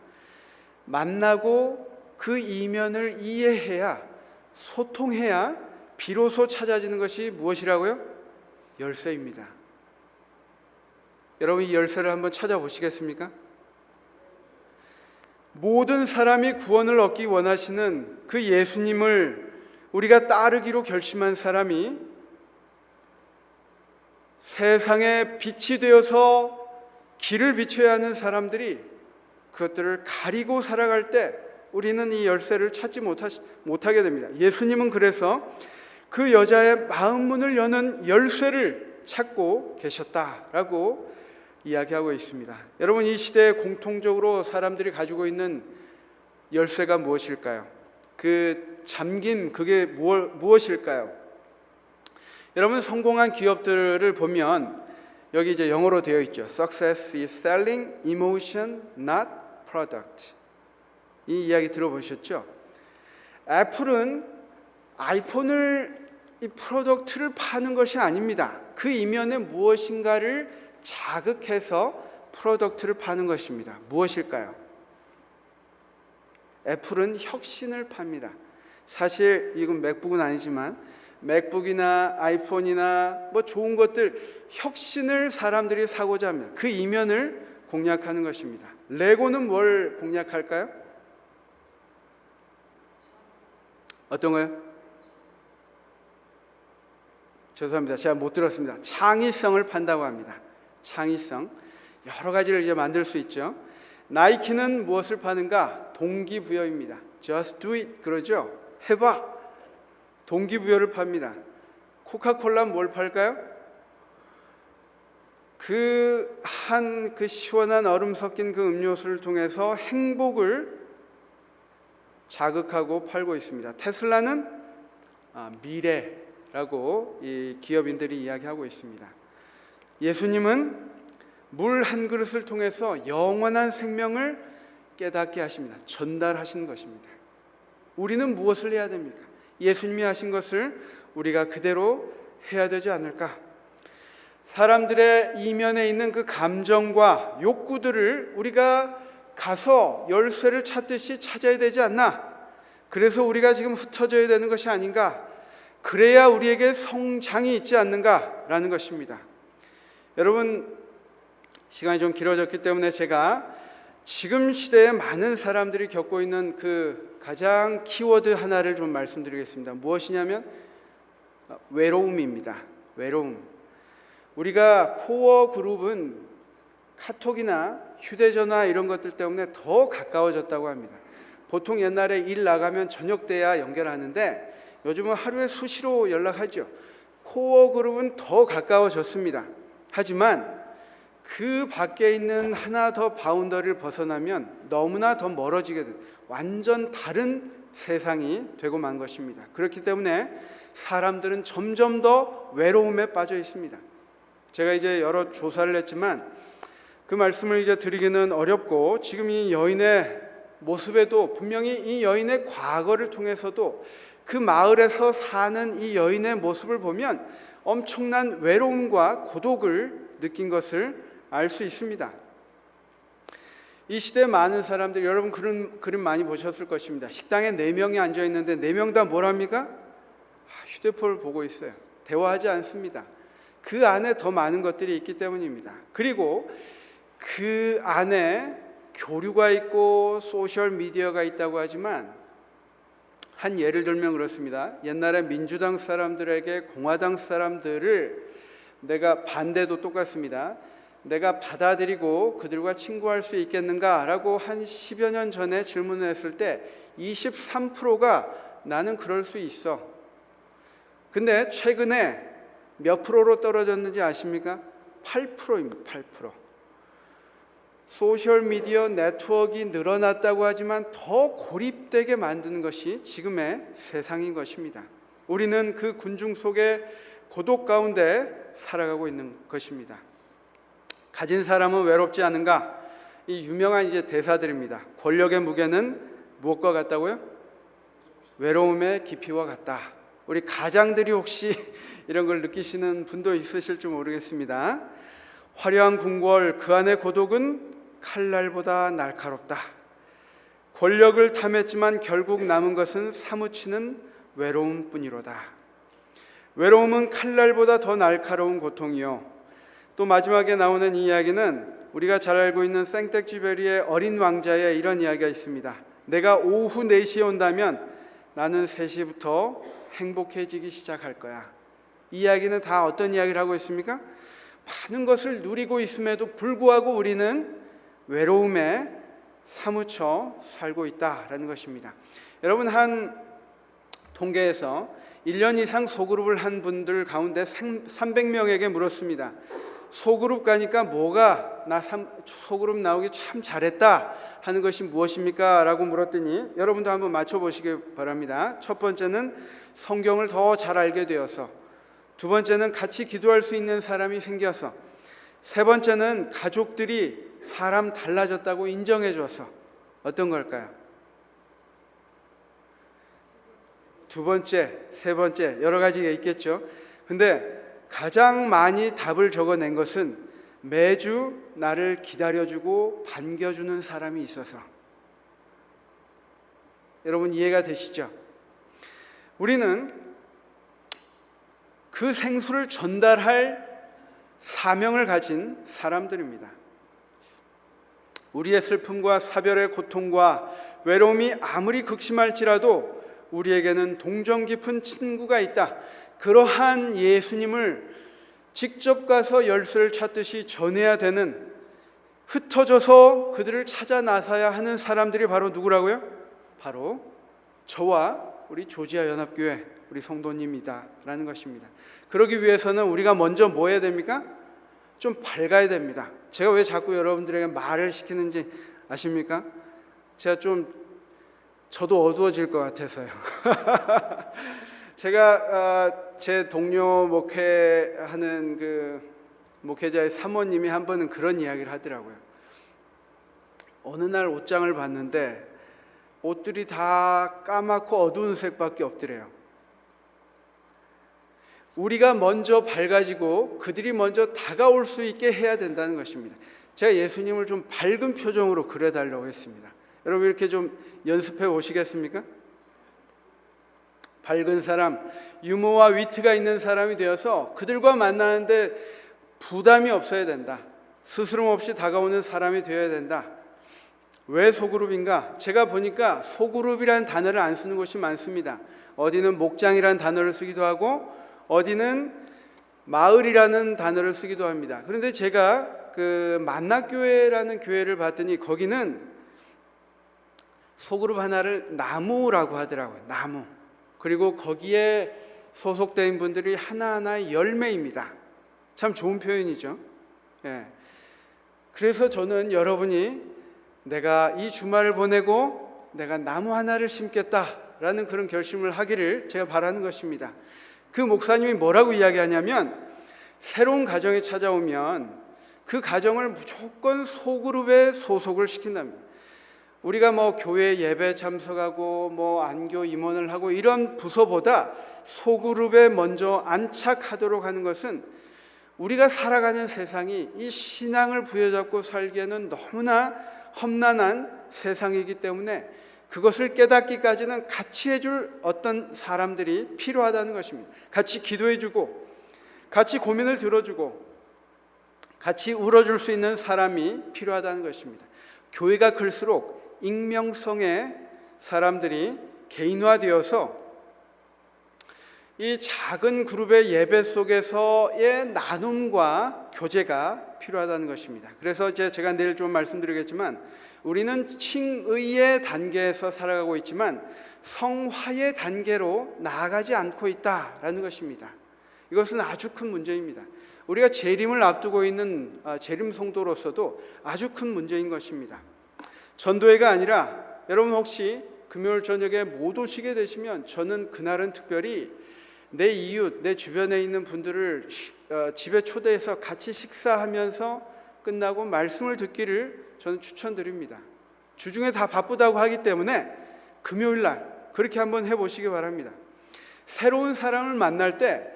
만나고 그 이면을 이해해야, 소통해야 비로소 찾아지는 것이 무엇이라고요? 열쇠입니다. 여러분, 이 열쇠를 한번 찾아보시겠습니까? 모든 사람이 구원을 얻기 원하시는 그 예수님을 우리가 따르기로 결심한 사람이 세상에 빛이 되어서 길을 비춰야 하는 사람들이 그것들을 가리고 살아갈 때 우리는 이 열쇠를 찾지 못하게 됩니다. 예수님은 그래서 그 여자의 마음 문을 여는 열쇠를 찾고 계셨다라고 이야기하고 있습니다. 여러분, 이 시대에 공통적으로 사람들이 가지고 있는 열쇠가 무엇일까요? 그 잠긴 그게 무엇일까요? 여러분, 성공한 기업들을 보면 여기 이제 영어로 되어 있죠. Success is selling emotion, not product. 이 이야기 들어보셨죠? 애플은 아이폰을 이 프로덕트를 파는 것이 아닙니다. 그 이면에 무엇인가를 자극해서 프로덕트를 파는 것입니다. 무엇일까요? 애플은 혁신을 팝니다. 사실 이건 맥북은 아니지만 맥북이나 아이폰이나 뭐 좋은 것들, 혁신을 사람들이 사고자 합니다. 그 이면을 공략하는 것입니다. 레고는 뭘 공략할까요? 어떤 거요? 죄송합니다. 제가 못 들었습니다. 창의성을 판다고 합니다. 창의성. 여러 가지를 이제 만들 수 있죠. 나이키는 무엇을 파는가? 동기부여입니다. Just do it. 그러죠? 해봐. 동기부여를 팝니다. 코카콜라는 뭘 팔까요? 그 시원한 얼음 섞인 그 음료수를 통해서 행복을 자극하고 팔고 있습니다. 테슬라는 미래라고 이 기업인들이 이야기하고 있습니다. 예수님은 물 한 그릇을 통해서 영원한 생명을 깨닫게 하십니다. 전달하신 것입니다. 우리는 무엇을 해야 됩니까? 예수님이 하신 것을 우리가 그대로 해야 되지 않을까? 사람들의 이면에 있는 그 감정과 욕구들을 우리가 가서 열쇠를 찾듯이 찾아야 되지 않나? 그래서 우리가 지금 흩어져야 되는 것이 아닌가? 그래야 우리에게 성장이 있지 않는가라는 것입니다. 여러분, 시간이 좀 길어졌기 때문에 제가 지금 시대에 많은 사람들이 겪고 있는 그 가장 키워드 하나를 좀 말씀드리겠습니다. 무엇이냐면 외로움입니다. 외로움. 우리가 코어 그룹은 카톡이나 휴대전화 이런 것들 때문에 더 가까워졌다고 합니다. 보통 옛날에 일 나가면 저녁 때야 연결하는데 요즘은 하루에 수시로 연락하죠. 코어 그룹은 더 가까워졌습니다. 하지만 그 밖에 있는 하나 더 바운더리를 벗어나면 너무나 더 멀어지게 된 완전 다른 세상이 되고 만 것입니다. 그렇기 때문에 사람들은 점점 더 외로움에 빠져 있습니다. 제가 이제 여러 조사를 했지만 그 말씀을 이제 드리기는 어렵고, 지금 이 여인의 모습에도 분명히 이 여인의 과거를 통해서도 그 마을에서 사는 이 여인의 모습을 보면 엄청난 외로움과 고독을 느낀 것을 알 수 있습니다. 이 시대에 많은 사람들이, 여러분 그림 많이 보셨을 것입니다. 식당에 4명이 앉아 있는데 4명 다 뭘 합니까? 휴대폰을 보고 있어요. 대화하지 않습니다. 그 안에 더 많은 것들이 있기 때문입니다. 그리고 그 안에 교류가 있고 소셜 미디어가 있다고 하지만, 한 예를 들면 그렇습니다. 옛날에 민주당 사람들에게 공화당 사람들을, 내가 반대도 똑같습니다, 내가 받아들이고 그들과 친구할 수 있겠는가라고 한 10여 년 전에 질문을 했을 때 23%가 나는 그럴 수 있어. 근데 최근에 몇 프로로 떨어졌는지 아십니까? 8%입니다. 8%. 소셜미디어 네트워크가 늘어났다고 하지만 더 고립되게 만드는 것이 지금의 세상인 것입니다. 우리는 그 군중 속의 고독 가운데 살아가고 있는 것입니다. 가진 사람은 외롭지 않은가? 이 유명한 이제 대사들입니다. 권력의 무게는 무엇과 같다고요? 외로움의 깊이와 같다. 우리 가장들이 혹시 이런 걸 느끼시는 분도 있으실지 모르겠습니다. 화려한 궁궐 그 안의 고독은 칼날보다 날카롭다. 권력을 탐했지만 결국 남은 것은 사무치는 외로움뿐이로다. 외로움은 칼날보다 더 날카로운 고통이요. 또 마지막에 나오는 이 이야기는 우리가 잘 알고 있는 생텍쥐베리의 어린 왕자의 이런 이야기가 있습니다. 내가 오후 4시에 온다면 나는 3시부터 행복해지기 시작할 거야. 이 이야기는 다 어떤 이야기를 하고 있습니까? 많은 것을 누리고 있음에도 불구하고 우리는 외로움에 사무쳐 살고 있다라는 것입니다. 여러분, 한 통계에서 1년 이상 소그룹을 한 분들 가운데 300명에게 물었습니다. 소그룹 가니까 뭐가 나 소그룹 나오기 참 잘했다 하는 것이 무엇입니까? 라고 물었더니 여러분도 한번 맞춰보시기 바랍니다. 첫 번째는 성경을 더 잘 알게 되어서, 두 번째는 같이 기도할 수 있는 사람이 생겨서, 세 번째는 가족들이 사람 달라졌다고 인정해 줘서. 어떤 걸까요? 두 번째, 세 번째, 여러 가지가 있겠죠. 근데 가장 많이 답을 적어낸 것은 매주 나를 기다려주고 반겨주는 사람이 있어서. 여러분 이해가 되시죠? 우리는 그 생수를 전달할 사명을 가진 사람들입니다. 우리의 슬픔과 사별의 고통과 외로움이 아무리 극심할지라도 우리에게는 동정 깊은 친구가 있다. 그러한 예수님을 직접 가서 열쇠를 찾듯이 전해야 되는, 흩어져서 그들을 찾아 나서야 하는 사람들이 바로 누구라고요? 바로 저와 우리 조지아 연합교회 우리 성도님이다라는 것입니다. 그러기 위해서는 우리가 먼저 뭐 해야 됩니까? 좀 밝아야 됩니다. 제가 왜 자꾸 여러분들에게 말을 시키는지 아십니까? 저도 어두워질 것 같아서요. 제가 제 동료 목회하는 그 목회자의 사모님이 한 번은 그런 이야기를 하더라고요. 어느 날 옷장을 봤는데 옷들이 다 까맣고 어두운 색밖에 없더래요. 우리가 먼저 밝아지고 그들이 먼저 다가올 수 있게 해야 된다는 것입니다. 제가 예수님을 좀 밝은 표정으로 그려달라고 했습니다. 여러분 이렇게 좀 연습해 오시겠습니까? 밝은 사람, 유머와 위트가 있는 사람이 되어서 그들과 만나는데 부담이 없어야 된다. 스스럼 없이 다가오는 사람이 되어야 된다. 왜 소그룹인가? 제가 보니까 소그룹이라는 단어를 안 쓰는 곳이 많습니다. 어디는 목장이라는 단어를 쓰기도 하고 어디는 마을이라는 단어를 쓰기도 합니다. 그런데 제가 그 만나교회라는 교회를 봤더니 거기는 소그룹 하나를 나무라고 하더라고요. 나무. 그리고 거기에 소속된 분들이 하나하나의 열매입니다. 참 좋은 표현이죠. 예. 그래서 저는 여러분이 내가 이 주말을 보내고 내가 나무 하나를 심겠다라는 그런 결심을 하기를 제가 바라는 것입니다. 그 목사님이 뭐라고 이야기하냐면 새로운 가정에 찾아오면 그 가정을 무조건 소그룹에 소속을 시킨답니다. 우리가 뭐 교회 예배 참석하고 뭐 안교 임원을 하고 이런 부서보다 소그룹에 먼저 안착하도록 하는 것은 우리가 살아가는 세상이 이 신앙을 부여잡고 살기에는 너무나 험난한 세상이기 때문에 그것을 깨닫기까지는 같이 해줄 어떤 사람들이 필요하다는 것입니다. 같이 기도해주고 같이 고민을 들어주고 같이 울어줄 수 있는 사람이 필요하다는 것입니다. 교회가 클수록 익명성의 사람들이 개인화되어서 이 작은 그룹의 예배 속에서의 나눔과 교제가 필요하다는 것입니다. 그래서 이제 제가 내일 좀 말씀드리겠지만 우리는 칭의의 단계에서 살아가고 있지만 성화의 단계로 나아가지 않고 있다라는 것입니다. 이것은 아주 큰 문제입니다. 우리가 재림을 앞두고 있는 재림 성도로서도 아주 큰 문제인 것입니다. 전도회가 아니라 여러분 혹시 금요일 저녁에 못 오시게 되시면 저는 그날은 특별히 내 이웃, 내 주변에 있는 분들을 집에 초대해서 같이 식사하면서 끝나고 말씀을 듣기를 저는 추천드립니다. 주중에 다 바쁘다고 하기 때문에 금요일 날 그렇게 한번 해보시기 바랍니다. 새로운 사람을 만날 때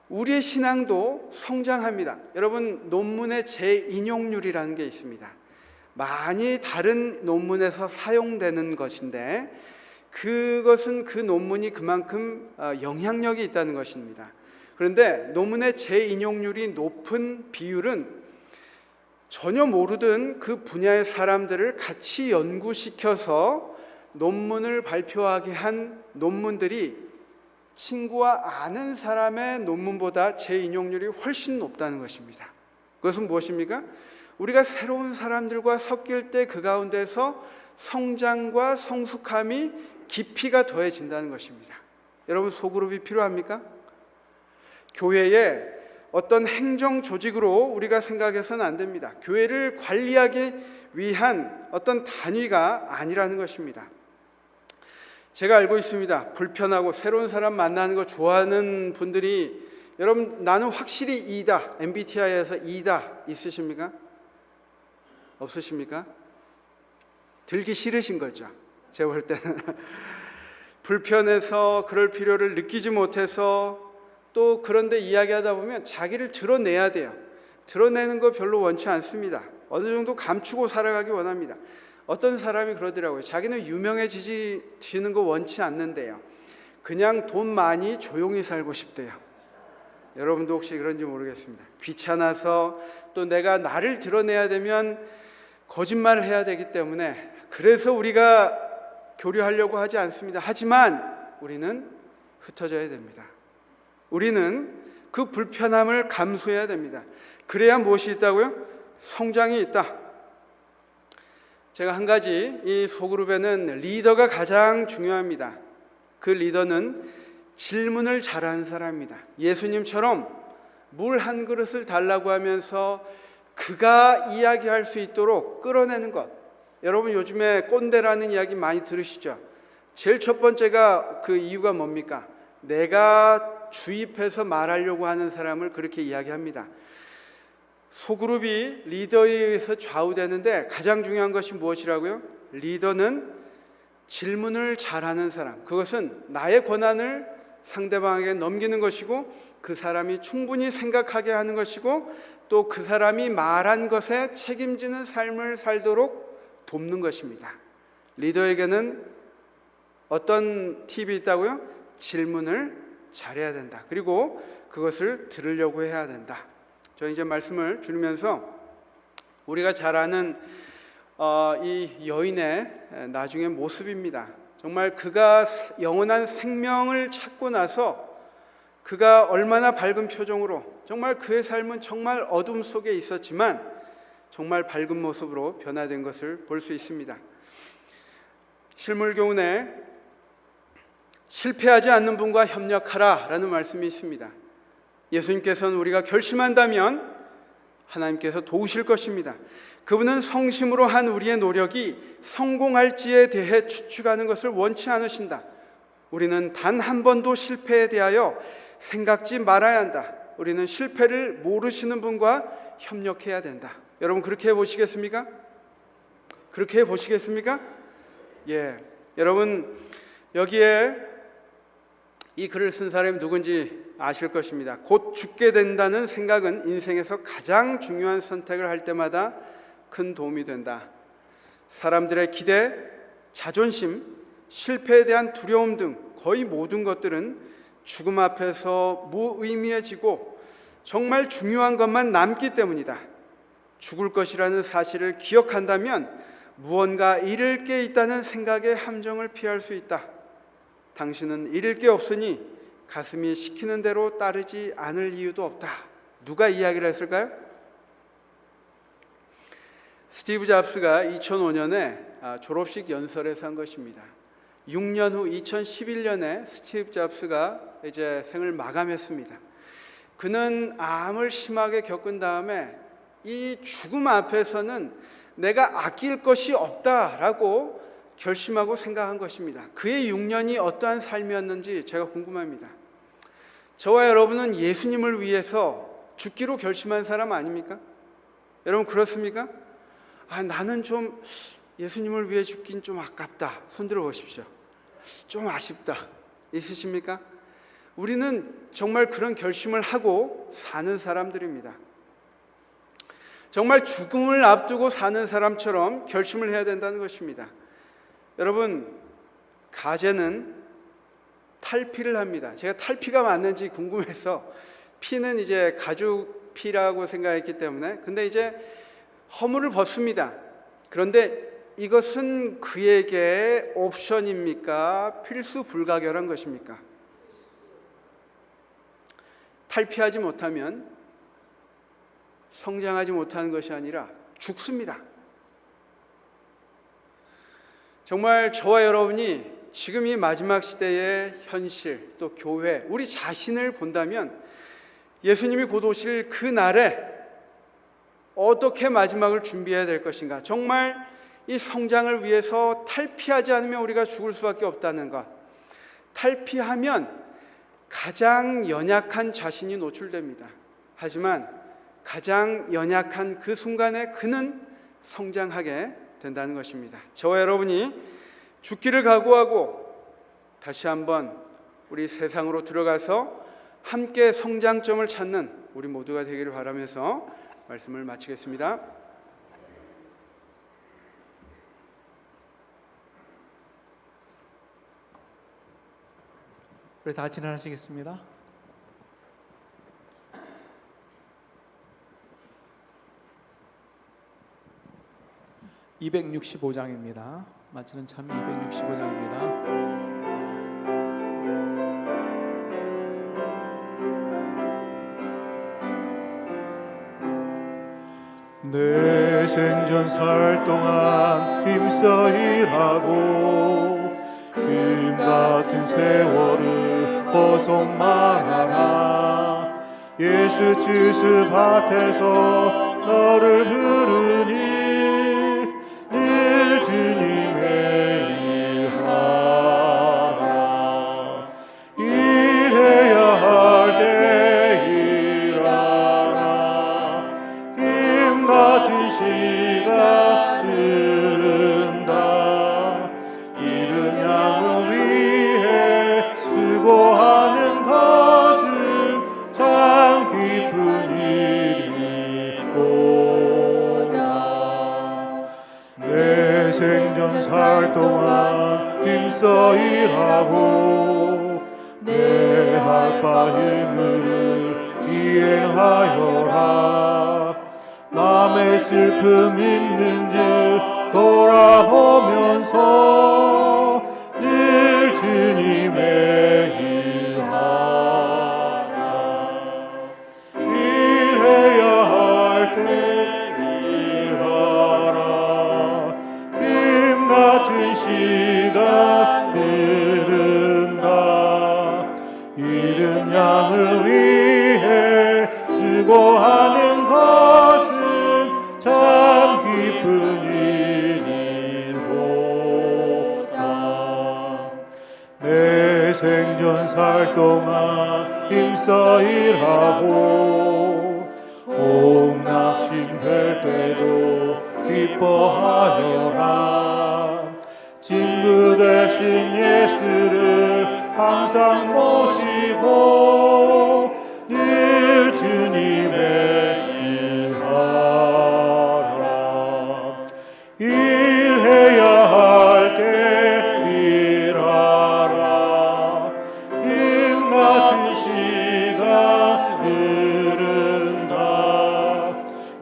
우리의 신앙도 성장합니다. 여러분, 논문의 재인용률이라는 게 있습니다. 많이 다른 논문에서 사용되는 것인데 그것은 그 논문이 그만큼 영향력이 있다는 것입니다. 그런데 논문의 재인용률이 높은 비율은 전혀 모르던 그 분야의 사람들을 같이 연구시켜서 논문을 발표하게 한 논문들이 친구와 아는 사람의 논문보다 재인용률이 훨씬 높다는 것입니다. 그것은 무엇입니까? 우리가 새로운 사람들과 섞일 때 그 가운데서 성장과 성숙함이 깊이가 더해진다는 것입니다. 여러분, 소그룹이 필요합니까? 교회에 어떤 행정 조직으로 우리가 생각해서는 안 됩니다. 교회를 관리하기 위한 어떤 단위가 아니라는 것입니다. 제가 알고 있습니다. 불편하고 새로운 사람 만나는 거 좋아하는 분들이, 여러분, 나는 확실히 E다, MBTI에서 E다 있으십니까? 없으십니까? 들기 싫으신 거죠. 제가 볼 때는 불편해서 그럴 필요를 느끼지 못해서, 또 그런데 이야기하다 보면 자기를 드러내야 돼요. 드러내는 거 별로 원치 않습니다. 어느 정도 감추고 살아가기 원합니다. 어떤 사람이 그러더라고요. 자기는 유명해지는 거 원치 않는데요. 그냥 돈 많이 조용히 살고 싶대요. 여러분도 혹시 그런지 모르겠습니다. 귀찮아서, 또 내가 나를 드러내야 되면 거짓말을 해야 되기 때문에, 그래서 우리가 교류하려고 하지 않습니다. 하지만 우리는 흩어져야 됩니다. 우리는 그 불편함을 감수해야 됩니다. 그래야 무엇이 있다고요? 성장이 있다. 제가 한 가지, 이 소그룹에는 리더가 가장 중요합니다. 그 리더는 질문을 잘하는 사람입니다. 예수님처럼 물 한 그릇을 달라고 하면서 그가 이야기할 수 있도록 끌어내는 것. 여러분, 요즘에 꼰대라는 이야기 많이 들으시죠? 제일 첫 번째가 그 이유가 뭡니까? 내가 주입해서 말하려고 하는 사람을 그렇게 이야기합니다. 소그룹이 리더에 의해서 좌우되는데 가장 중요한 것이 무엇이라고요? 리더는 질문을 잘하는 사람, 그것은 나의 권한을 상대방에게 넘기는 것이고, 그 사람이 충분히 생각하게 하는 것이고, 또 그 사람이 말한 것에 책임지는 삶을 살도록 돕는 것입니다. 리더에게는 어떤 팁이 있다고요? 질문을 잘해야 된다. 그리고 그것을 들으려고 해야 된다. 저 이제 말씀을 줄이면서 우리가 잘 아는 이 여인의 나중의 모습입니다. 정말 그가 영원한 생명을 찾고 나서 그가 얼마나 밝은 표정으로, 정말 그의 삶은 정말 어둠 속에 있었지만 정말 밝은 모습으로 변화된 것을 볼 수 있습니다. 실물교훈에 실패하지 않는 분과 협력하라 라는 말씀이 있습니다. 예수님께서는 우리가 결심한다면 하나님께서 도우실 것입니다. 그분은 성심으로 한 우리의 노력이 성공할지에 대해 추측하는 것을 원치 않으신다. 우리는 단 한 번도 실패에 대하여 생각지 말아야 한다. 우리는 실패를 모르시는 분과 협력해야 된다. 여러분, 그렇게 해보시겠습니까? 그렇게 해보시겠습니까? 예, 여러분, 여기에 이 글을 쓴 사람이 누군지 아실 것입니다. 곧 죽게 된다는 생각은 인생에서 가장 중요한 선택을 할 때마다 큰 도움이 된다. 사람들의 기대, 자존심, 실패에 대한 두려움 등 거의 모든 것들은 죽음 앞에서 무의미해지고 정말 중요한 것만 남기 때문이다. 죽을 것이라는 사실을 기억한다면 무언가 잃을 게 있다는 생각의 함정을 피할 수 있다. 당신은 잃을 게 없으니 가슴이 시키는 대로 따르지 않을 이유도 없다. 누가 이야기를 했을까요? 스티브 잡스가 2005년에 졸업식 연설에서 한 것입니다. 6년 후 2011년에 스티브 잡스가 이제 생을 마감했습니다. 그는 암을 심하게 겪은 다음에 이 죽음 앞에서는 내가 아낄 것이 없다라고 결심하고 생각한 것입니다. 그의 6년이 어떠한 삶이었는지 제가 궁금합니다. 저와 여러분은 예수님을 위해서 죽기로 결심한 사람 아닙니까? 여러분 그렇습니까? 나는 좀 예수님을 위해 죽긴 좀 아깝다. 손들어 보십시오. 좀 아쉽다. 있으십니까? 우리는 정말 그런 결심을 하고 사는 사람들입니다. 정말 죽음을 앞두고 사는 사람처럼 결심을 해야 된다는 것입니다. 여러분, 가재는 탈피를 합니다. 제가 탈피가 맞는지 궁금해서, 피는 이제 가죽 피라고 생각했기 때문에, 근데 이제 허물을 벗습니다. 그런데 이것은 그에게 옵션입니까? 필수 불가결한 것입니까? 탈피하지 못하면 성장하지 못하는 것이 아니라 죽습니다. 정말 저와 여러분이 지금 이 마지막 시대의 현실, 또 교회, 우리 자신을 본다면 예수님이 곧 오실 그 날에 어떻게 마지막을 준비해야 될 것인가, 정말 이 성장을 위해서 탈피하지 않으면 우리가 죽을 수밖에 없다는 것, 탈피하면 가장 연약한 자신이 노출됩니다. 하지만 가장 연약한 그 순간에 그는 성장하게 된다는 것입니다. 저와 여러분이 죽기를 각오하고 다시 한번 우리 세상으로 들어가서 함께 성장점을 찾는 우리 모두가 되기를 바라면서 말씀을 마치겠습니다. 우리 다 진행하시겠습니다. (265장입니다) 마치는 참 265장입니다. 내 생전 살 동안 힘써 일하고 금 같은 세월을 허송 말하라. 예수 지스 밭에서 너를 부르니 늘 주님의 일하라. 일해야 할 때 일하라. 힘 같은 시간 흐른다. 이른 양을 위해 수고하는 것은 참 기쁜 일이로다. 내 생전 살 동안 힘써 일하고 내 할 바 의무를 이행하여라. 맘에 슬픔 있는지 돌아오면서 늘 주님의 일하라. 일해야 할 때 일하라. 힘 같은 시간 흐른다. 이른 양을 위해 수고하는 것은 참 기쁜 일이로다. 내 생전 살 동안 힘써 일하고 옥낙심 될 때도 기뻐하여라. 친구 되신 예수를 항상 모시고 늘 주님의 일하라. 일해야 할 때 일하라. 힘 같은 시간 흐른다.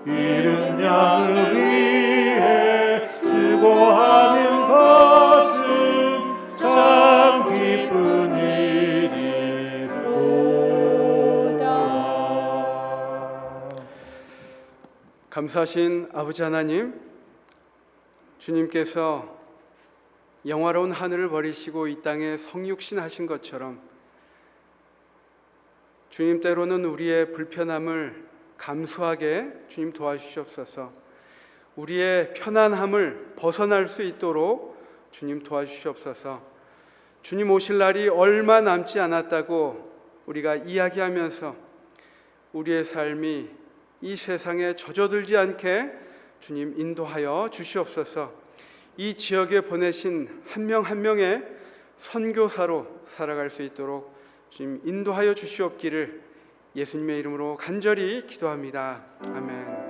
이른 양을 위해 수고하는 것은 참 기쁜 일이로다. 감사하신 아버지 하나님, 주님께서 영화로운 하늘을 버리시고 이 땅에 성육신 하신 것처럼 주님, 때로는 우리의 불편함을 감수하게 주님 도와주시옵소서. 우리의 편안함을 벗어날 수 있도록 주님 도와주시옵소서. 주님 오실 날이 얼마 남지 않았다고 우리가 이야기하면서 우리의 삶이 이 세상에 젖어들지 않게 주님 인도하여 주시옵소서. 이 지역에 보내신 한 명 한 명의 선교사로 살아갈 수 있도록 주님 인도하여 주시옵기를 예수님의 이름으로 간절히 기도합니다. 아멘.